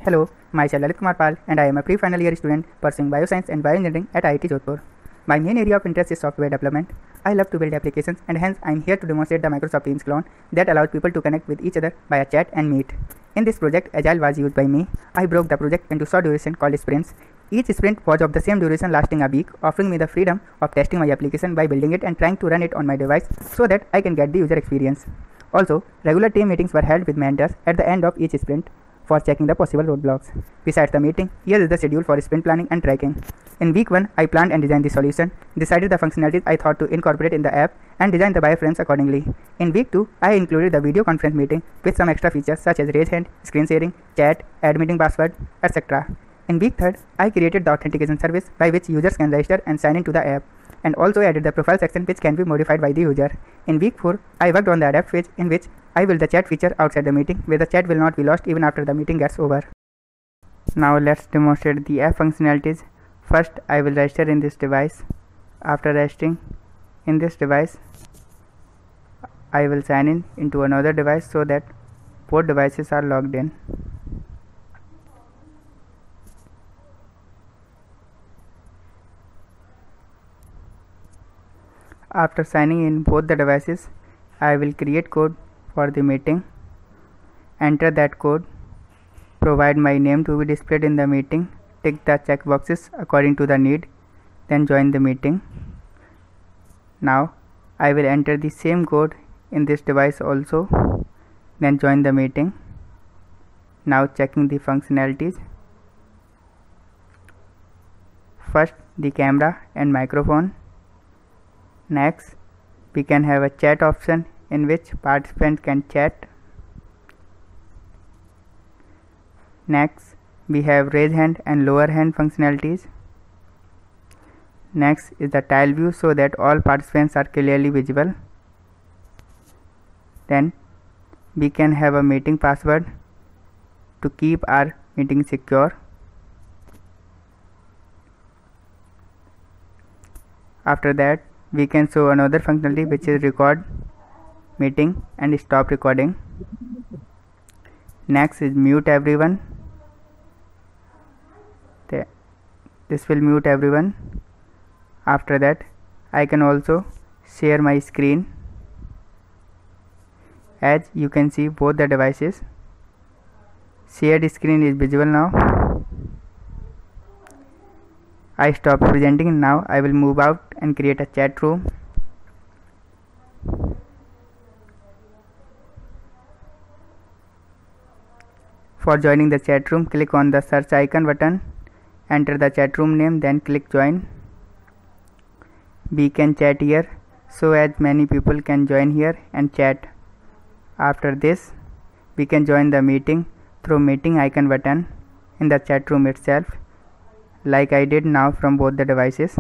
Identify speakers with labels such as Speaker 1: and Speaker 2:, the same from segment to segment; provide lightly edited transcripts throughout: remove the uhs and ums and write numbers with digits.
Speaker 1: Hello, myself Lalit Kumar Pal and I am a pre-final year student pursuing Bioscience and Bioengineering at IIT Jodhpur. My main area of interest is software development. I love to build applications and hence I am here to demonstrate the Microsoft Teams clone that allows people to connect with each other via chat and meet. In this project, Agile was used by me. I broke the project into short duration called sprints. Each sprint was of the same duration lasting a week, offering me the freedom of testing my application by building it and trying to run it on my device so that I can get the user experience. Also, regular team meetings were held with mentors at the end of each sprint for checking the possible roadblocks. Besides the meeting, here is the schedule for sprint planning and tracking. In week 1, I planned and designed the solution, decided the functionalities I thought to incorporate in the app, and designed the wireframes accordingly. In week 2, I included the video conference meeting with some extra features such as raise hand, screen sharing, chat, add meeting password, etc. In week 3, I created the authentication service by which users can register and sign into the app, and also added the profile section which can be modified by the user. In week 4, I worked on the adapt phase in which I built the chat feature outside the meeting where the chat will not be lost even after the meeting gets over. Now let's demonstrate the app functionalities. First, I will register in this device. After registering in this device, I will sign in into another device so that both devices are logged in. After signing in both the devices, I will create code for the meeting, enter that code, provide my name to be displayed in the meeting, tick the checkboxes according to the need, then join the meeting. Now I will enter the same code in this device also, then join the meeting. Now checking the functionalities. First, the camera and microphone. Next, we can have a chat option in which participant can chat. Next, we have raise hand and lower hand functionalities. Next is the tile view so that all participants are clearly visible. Then we can have a meeting password to keep our meeting secure. After that, we can show another functionality which is record meeting and stop recording. Next is mute everyone. This will mute everyone. After that, I can also share my screen. As you can see both the devices, shared screen is visible now. I stop presenting. Now I will move out and create a chat room. For joining the chat room, click on the search icon button, enter the chat room name, then click join. We can chat here so as many people can join here and chat. After this, we can join the meeting through meeting icon button in the chat room itself, like I did now from both the devices.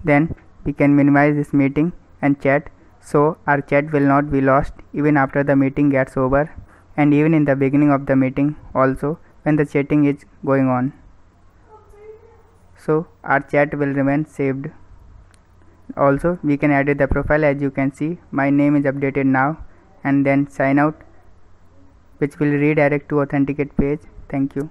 Speaker 1: Then we can minimize this meeting and chat so our chat will not be lost even after the meeting gets over, and even in the beginning of the meeting also when the chatting is going on. So our chat will remain saved. Also, we can edit the profile. As you can see, my name is updated now, and then sign out, which will redirect to authenticate page. Thank you.